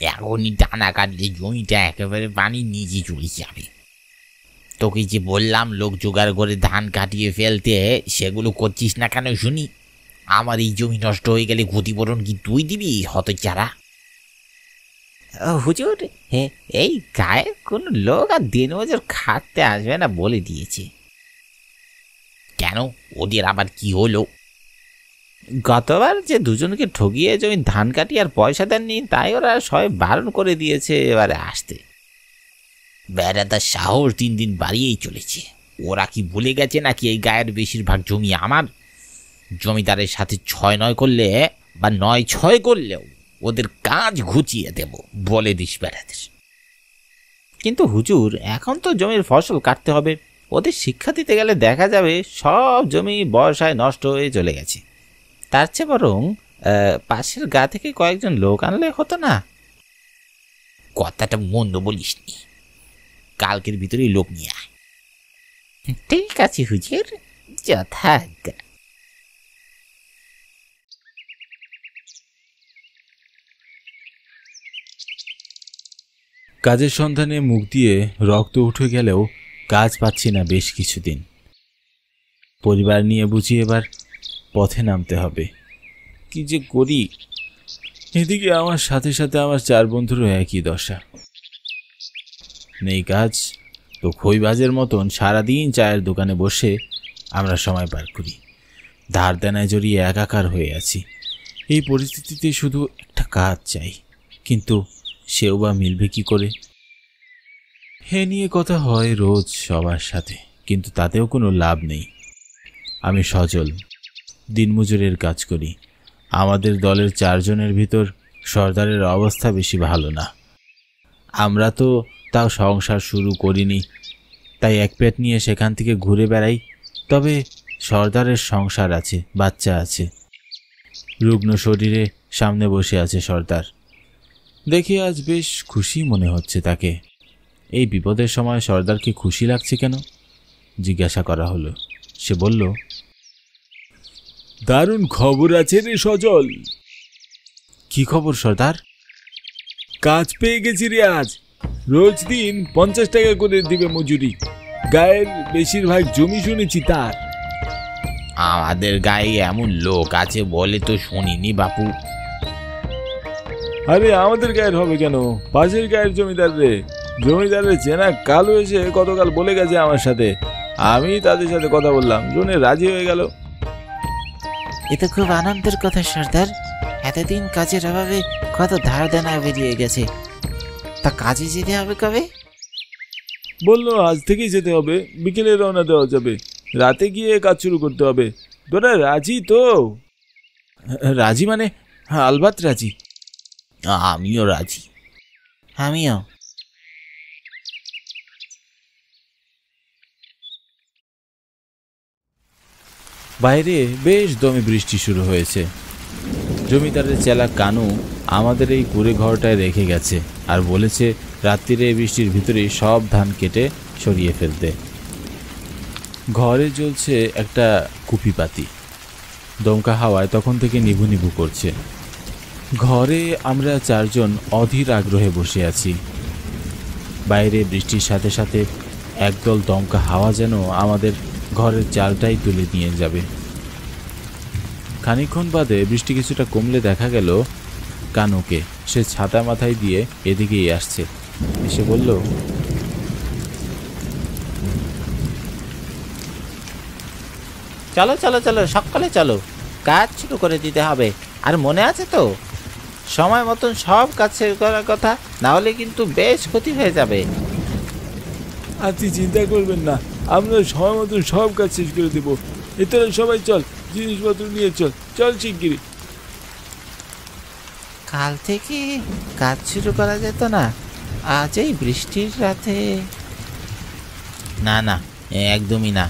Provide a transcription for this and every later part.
এখনই টানা কাটলে জমিটা একেবারে পানির নিচে চলে যাবে। তোকে যে বললাম লোক জোগাড় করে ধান কাটিয়ে ফেলতে, সেগুলো করছিস না কেন শুনি? আমার এই জমি নষ্ট হয়ে গেলে ক্ষতিপূরণ কি তুই দিবি, হতচারা? হুজুর, এই গায়ে কোনো লোক আর দিন মজুর খাটতে আসবে না বলে দিয়েছে। কেন, ওদের আবার কি হলো? গতবার যে দুজনকে ঠকিয়ে জমি ধান কাটি আর পয়সা দেননি, তাই ওরা সবাই বারণ করে দিয়েছে এবারে আসতে। বেড়াদার সাহস দিন দিন বাড়িয়েই চলেছে। ওরা কি ভুলে গেছে নাকি এই গায়ের বেশিরভাগ জমি আমার? জমিদারের সাথে 6-9 করলে বা 9-6 করলেও ওদের কাজ ঘুচিয়ে দেব বলে দিস বেড়াদের। কিন্তু হুজুর, এখন তো জমির ফসল কাটতে হবে। ওদের শিক্ষা দিতে গেলে দেখা যাবে সব জমি বর্ষায় নষ্ট হয়ে চলে গেছে। তার চেয়ে বরং পাশের গা থেকে কয়েকজন লোক আনলে হতো না? কথাটা মন্দ বলিসনি, কালকের ভিতরেই লোক নিয়ে আয়। ঠিক আছে হুজুর, যথাজ্ঞা। কাজের সন্ধানে মুখ দিয়ে রক্ত উঠে গেলেও কাজ পাচ্ছি না বেশ কিছুদিন। পরিবার নিয়ে বুঝি এবার পথে নামতে হবে। কি যে করি! এদিকে আমার সাথে সাথে আমার 4 বন্ধুরও একই দশা। নেই কাজ তো খইবাজের মতন সারাদিন চায়ের দোকানে বসে আমরা সময় পার করি। ধার দেনায় জড়িয়ে একাকার হয়ে আছি। এই পরিস্থিতিতে শুধু একটা কাজ চাই, কিন্তু সেও বা মিলবে কি করে? হে নিয়ে কথা হয় রোজ সবার সাথে, কিন্তু তাতেও কোনো লাভ নেই। আমি সজল, দিনমজুরের কাজ করি। আমাদের দলের 4 জনের ভিতর সর্দারের অবস্থা বেশি ভালো না। আমরা তো তাও সংসার শুরু করিনি, তাই এক পেট নিয়ে সেখান থেকে ঘুরে বেড়াই। তবে সর্দারের সংসার আছে, বাচ্চা আছে। রুগ্ন শরীরে সামনে বসে আছে সর্দার। দেখে আজ বেশ খুশি মনে হচ্ছে তাকে। এই বিপদের সময় সর্দারকে খুশি লাগছে কেন জিজ্ঞাসা করা হলো। সে বলল, দারুণ খবর আছে রে সজল। কি খবর সর্দার? কাজ পেয়ে গেছি রে আজ। রোজ দিন 50 টাকা করে দিবে মজুরি। গায়ের বেশিরভাগ জমি শুনেছি তার। আমাদের গায়ে এমন লোক আছে বলে তো শুনিনি বাপু। আরে আমাদের গায়ের হবে কেন? পাশের গায়ের জমিদার রে। জমিদারের চেনা কালু এসে গতকাল বলে গেছে আমার সাথে। আমি তাদের সাথে কথা বললাম, শুনে রাজি হয়ে গেল। এ তো খুব আনন্দের কথা সর্দার। এতদিন কাজের অভাবে কত ধার দেনা বেরিয়ে গেছে। তা কাজে যেতে হবে কবে? বললো আজ থেকেই যেতে হবে, বিকেলে রওনা দেওয়া যাবে। রাতে গিয়ে কাজ শুরু করতে হবে। তোরা রাজি তো? রাজি মানে? হ্যাঁ, আলবাত রাজি। আমিও রাজি। আমিও। বাইরে বেশ দমে বৃষ্টি শুরু হয়েছে। জমিদারের চেলা কানু আমাদের এই কুড়ে ঘরটায় রেখে গেছে আর বলেছে রাত্রিরে এই বৃষ্টির ভিতরেই সব ধান কেটে সরিয়ে ফেলতে। ঘরে জ্বলছে একটা কুপিপাতি। দমকা হাওয়ায় তখন থেকে নিভু নিভু করছে। ঘরে আমরা 4 জন অধীর আগ্রহে বসে আছি। বাইরে বৃষ্টির সাথে সাথে একদল দমকা হাওয়া যেন আমাদের ঘরের চালটাই তুলে নিয়ে যাবে। খানিকক্ষণ বাদে বৃষ্টি কিছুটা কমলে দেখা গেল কানুকে। সে ছাতা মাথায় দিয়ে এদিকেই আসছে। এসে বলল, চলো চলো চলো, সকালে চলো, কাজ শুরু করে দিতে হবে। আর মনে আছে তো, সময় মতন সব কাজ শেষ করার কথা, না হলে কিন্তু বেশ ক্ষতি হয়ে যাবে। আপনি চিন্তা করবেন না, আমরা সময় মতন সব কাজ শেষ করে দেবো। এতরা সবাই চল, জিনিসপত্র নিয়ে চল, চল শিগগিরি। কাল থেকে কাজ শুরু করা যেত না? আজ এই বৃষ্টির রাতে? না না, একদমই না।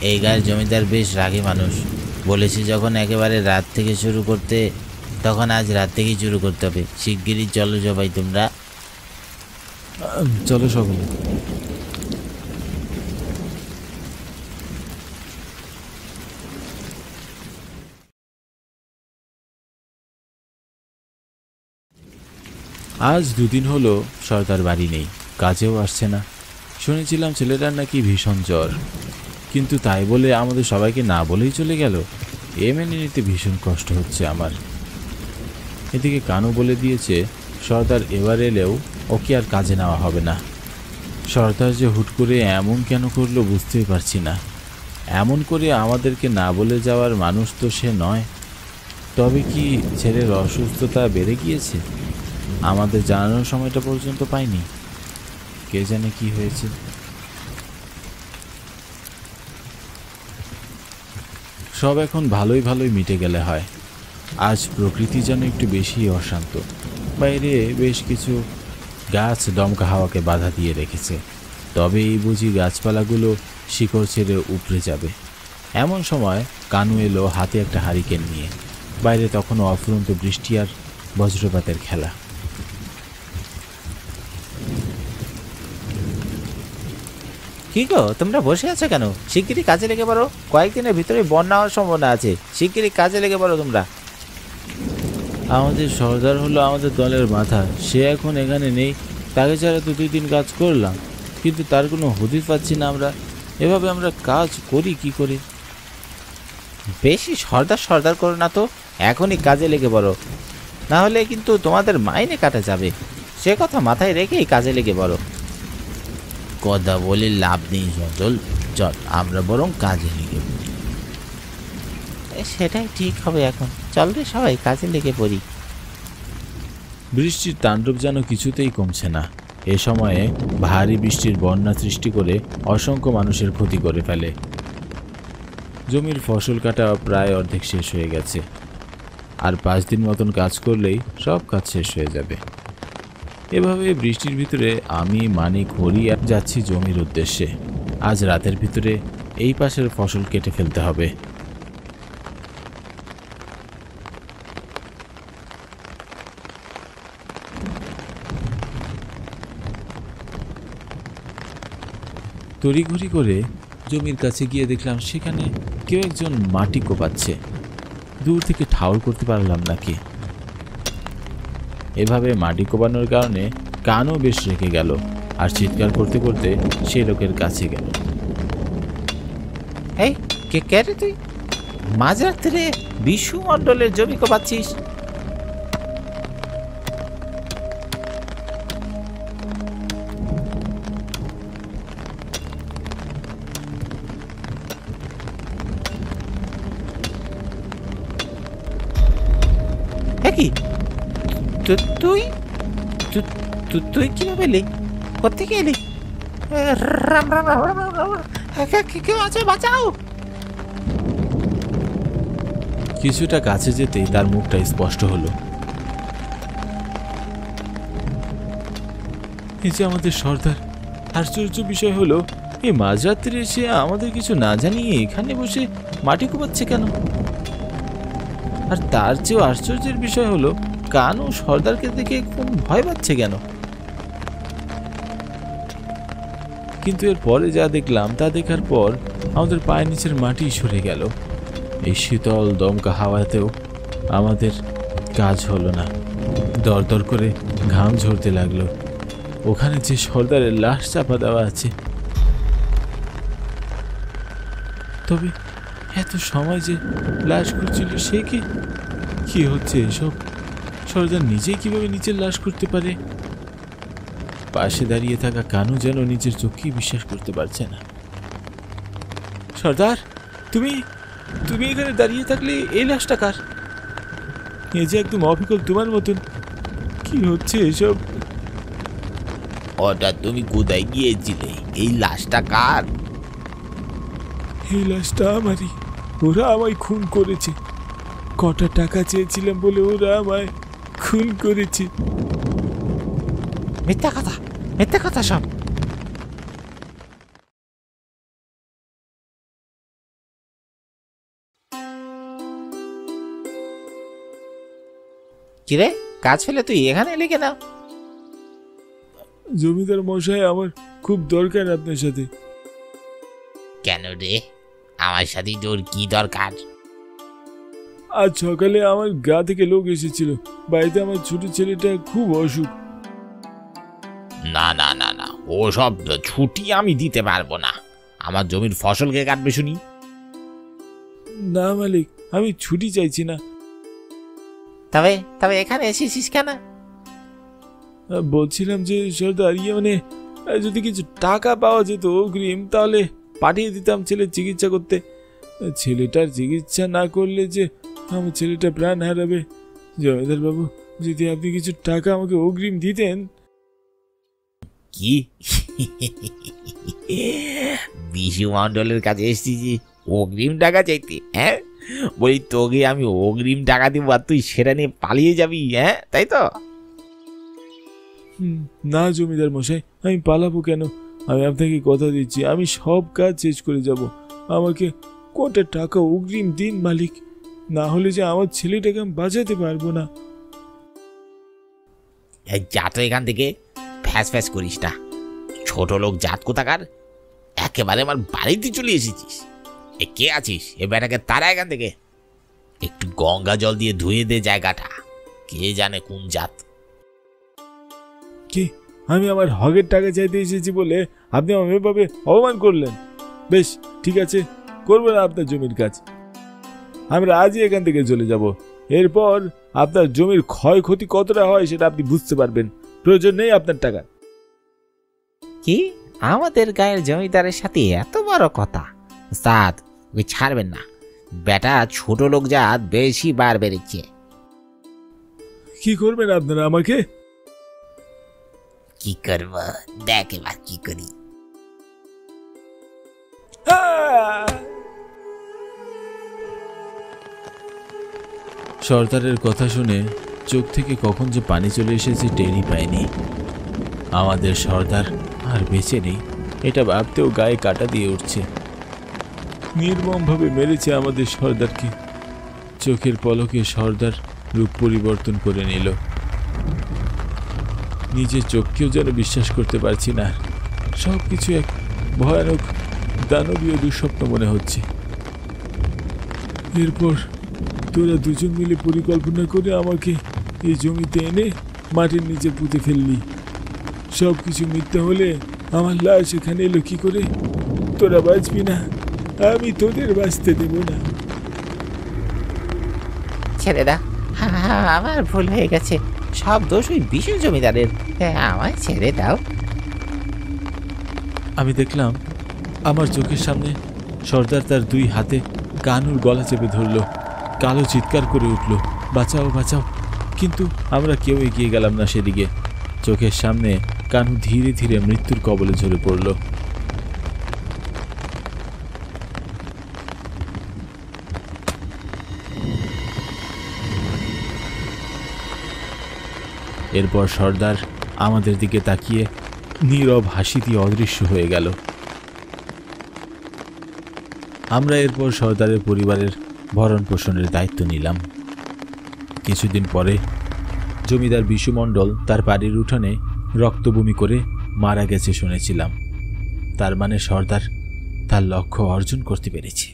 এই গায়ের জমিদার বেশ রাগী মানুষ। বলেছি যখন একেবারে রাত থেকে শুরু করতে, তখন আজ রাত থেকেই শুরু করতে হবে। শিগগিরই চলো সবাই তোমরা। চলো সকলে। আজ দুদিন হলো সর্দার বাড়ি নেই, কাজেও আসছে না। শুনেছিলাম ছেলেটার নাকি ভীষণ জ্বর, কিন্তু তাই বলে আমাদের সবাইকে না বলেই চলে গেল। এ মেনে নিতে ভীষণ কষ্ট হচ্ছে আমার। এদিকে কানু বলে দিয়েছে সর্দার এবার এলেও ওকে আর কাজে নেওয়া হবে না। সর্দার যে হুট করে এমন কেন করলো বুঝতেই পারছি না। এমন করে আমাদেরকে না বলে যাওয়ার মানুষ তো সে নয়। তবে কি ছেলের অসুস্থতা বেড়ে গিয়েছে? আমাদের জানানোর সময়টা পর্যন্ত পাইনি। কে জানে কি হয়েছে। সব এখন ভালোই ভালোই মিটে গেলে হয়। আজ প্রকৃতি যেন একটু বেশি অশান্ত। বাইরে বেশ কিছু গাছ দমকা হাওয়াকে বাধা দিয়ে রেখেছে। তবে এই বুঝি গাছপালাগুলো শিকড় ছেড়ে উপড়ে যাবে। এমন সময় কানু এলো হাতে একটা হারিকেন নিয়ে। বাইরে তখনও অফুরন্ত বৃষ্টি আর বজ্রপাতের খেলা। কি গো, তোমরা বসে আছো কেন? শিগগিরই কাজে লেগে পড়ো, কয়েকদিনের ভিতরে বন্যা হওয়ার সম্ভাবনা আছে। শিগগিরই কাজে লেগে পড়ো তোমরা। আমাদের সর্দার হলো আমাদের দলের মাথা, সে এখন এখানে নেই। তাকে ছাড়া তো 2 দিন কাজ করলাম, কিন্তু তার কোনো হদিস পাচ্ছি না আমরা। এভাবে আমরা কাজ করি কি করে? বেশি সর্দার সর্দার করো না তো, এখনই কাজে লেগে পড়ো, না হলে কিন্তু তোমাদের মাইনে কাটা যাবে। সে কথা মাথায় রেখেই কাজে লেগে পড়ো। কথা বলে লাভ নেই সজল, চল আমরা বরং কাজে লেগে পড়ি। সেটাই ঠিক হবে। এখন চল রে সবাই কাজে লেগে পড়ি। বৃষ্টির তাণ্ডব যেন কিছুতেই কমছে না। এ সময়ে ভারী বৃষ্টির বন্যা সৃষ্টি করে অসংখ্য মানুষের ক্ষতি করে ফেলে। জমির ফসল কাটা প্রায় অর্ধেক শেষ হয়ে গেছে। আর 5 দিন মতন কাজ করলেই সব কাজ শেষ হয়ে যাবে। এভাবে বৃষ্টির ভিতরে আমি মানিক হরি যাচ্ছি জমির উদ্দেশ্যে। আজ রাতের ভিতরে এই পাশের ফসল কেটে ফেলতে হবে। তড়িঘড়ি করে জমির কাছে গিয়ে দেখলাম সেখানে কেউ একজন মাটি কোপাচ্ছে। দূর থেকে ঠাউর করতে পারলাম না কে। এভাবে মাটি কোপানোর কারণে কানও বেশ রেগে গেল আর চিৎকার করতে করতে সেই লোকের কাছে গেল। এই কে কে রে তুই? মাঝরাত্রে বিশু মণ্ডলের জমি কোপাচ্ছিস? কি তুই তুই কিভাবে এলি? কোথেকে এলি? রাম রাম রাম রাম রাম রাম। কেউ আছে, বাঁচাও! কিছুটা কাছে যেতেই তার মুখটা স্পষ্ট হলো। এই যে আমাদের সর্দার। আশ্চর্য বিষয় হলো, এই মাঝরাত্রে এসে আমাদের কিছু না জানিয়ে এখানে বসে মাটি কোপাচ্ছে কেন? আর তার চেয়েও আশ্চর্যের বিষয় হলো, কানু সর্দারকে দেখে খুব ভয় পাচ্ছে কেন? কিন্তু এর পরে যা দেখলাম তা দেখার পর আমাদের পায়ের নিচের মাটি সরে গেল। এই শীতল দমকা হাওয়াতেও আমাদের কাজ হলো না। দরদর করে ঘাম ঝরতে লাগলো। ওখানে যে সর্দারের লাশ চাপা দেওয়া আছে। তবে এত সময় যে লাশ করছিল সে কি হচ্ছে এসব? সর্দার নিজেই কিভাবে নিজের লাশ করতে পারে? পাশে দাঁড়িয়ে থাকা কানু যেন নিজের চোখকেই বিশ্বাস করতে পারছে না। সর্দার, তুমি তুমি এখানে দাঁড়িয়ে থাকলে এই লাশটা কার? এ যে একদম অবিকল তোমার মতন। কি হচ্ছে এসব? ওটা তুমি কোথায় গিয়েছিলে? এই লাশটা কার? এই লাশটা আমারই। ওরা আমায় খুন করেছে। কটা টাকা চেয়েছিলাম বলে ওরা আমায় খুন করেছে। মিথ্যা কথা, মিথ্যা কথা সব। কিরে, কাজ ফেলে তুই এখানে এলি কেন? জমিদার মশাই, আমার খুব দরকার আপনার সাথে। কেন রে? আমার সাথে তোর কি দরকার? আজ সকালে আমার গা থেকে লোক এসেছিল। বাড়িতে আমার ছোট ছেলেটা খুব অসুখ। না না না না, ও সব ছুটি আমি দিতে পারবো না। আমার জমির ফসলকে কাটবে শুনি। না মালিক, আমি ছুটি চাইছি না। তবে তবে এখানে এসেছিস কেন? বলছিলাম যে সর্দার, মানে যদি কিছু টাকা পাওয়া যেত অগ্রিম, তাহলে পাঠিয়ে দিতাম ছেলের চিকিৎসা করতে। ছেলেটার চিকিৎসা না করলে যে আমার ছেলেটা প্রাণ হারাবে। জমিদার বাবু, যদি আপনি কিছু টাকা আমাকে অগ্রিম দিতেন। কি বিশু মন্ডলের কাছে এসেছি অগ্রিম টাকা চাইতে? হ্যাঁ, বলি তোকে আমি অগ্রিম টাকা দিব আর তুই সেটা নিয়ে পালিয়ে যাবি? হ্যাঁ, তাই তো? না জমিদার মশাই, আমি পালাবো কেন? আমি আপনাকে কথা দিচ্ছি, আমি সব কাজ শেষ করে যাব। আমাকে কটা টাকা অগ্রিম দিন মালিক, না হলে যে আমার ছেলেটাকে আমি বাঁচাতে পারবো না। যা তো এখান থেকে, ফ্যাস ফ্যাস করিস না। ছোট লোক জাত কোথাকার, একেবারে আমার বাড়িতে চলে এসেছিস। এ কে আছিস? এ বেটাকে তারা এখান থেকে। একটু গঙ্গা জল দিয়ে ধুয়ে দে জায়গাটা, কে জানে কোন জাত। কি, আমি আমার হকের টাকা চাইতে এসেছি বলে আপনি আমার এভাবে অপমান করলেন? বেশ, ঠিক আছে, করবো না আপনার জমির কাজ। আমরা আজই এখান থেকে চলে যাব। এরপর আপনার জমির ক্ষয়ক্ষতি কতটা হয় সেটা আপনি বুঝতে পারবেন। প্রয়োজন নেই আপনার টাকা। কি, আমাদের গায়ের জমিদারের সাথে এত বড় কথা? ওস্তাদ, ওই ছাড়বেন না। বেটা ছোট লোক জাত বেশি বার বেড়েছে। কি করবেন আপনারা আমাকে? কি করব, দেখ এবার কি করি। সর্দারের কথা শুনে চোখ থেকে কখন যে পানি চলে এসেছে টেরই পায়নি। আমাদের সর্দার আর বেঁচে নেই, এটা ভাবতেও গায়ে কাটা দিয়ে উঠছে। নির্মমভাবে মেরেছে আমাদের সর্দারকে। চোখের পলকে সর্দার রূপ পরিবর্তন করে নিল। নিজের চোখকেও যেন বিশ্বাস করতে পারছি না। সব কিছু এক ভয়ানক দানবীয় দুঃস্বপ্ন মনে হচ্ছে। এরপর তোরা দুজন মিলে পরিকল্পনা করে আমাকে এই জমিতে এনে মাটির নিচে পুঁতে ফেললি। সব কিছু মিথ্যা হলে আমার লাশ এখানে এলো কি করে? তোরা বাঁচবি না, আমি তোদের বাঁচতে দেব না। ছেড়ে দা, আমার ভুল হয়ে গেছে। সব দোষ ওই বিশু জমিদারের। আমায় ছেড়ে দাও। আমি দেখলাম আমার চোখের সামনে সর্দার তার দুই হাতে কানুর গলা চেপে ধরল। কালো চিৎকার করে উঠল, বাঁচাও বাঁচাও! কিন্তু আমরা কেউ এগিয়ে গেলাম না সেদিকে। চোখের সামনে কানু ধীরে ধীরে মৃত্যুর কবলে ঝরে পড়ল। এরপর সর্দার আমাদের দিকে তাকিয়ে নীরব হাসি দিয়ে অদৃশ্য হয়ে গেল। আমরা এরপর সর্দারের পরিবারের ভরণ পোষণের দায়িত্ব নিলাম। কিছুদিন পরে জমিদার বিশু মণ্ডল তার বাড়ির উঠোনে রক্তবমি করে মারা গেছে শুনেছিলাম। তার মানে সর্দার তার লক্ষ্য অর্জন করতে পেরেছে।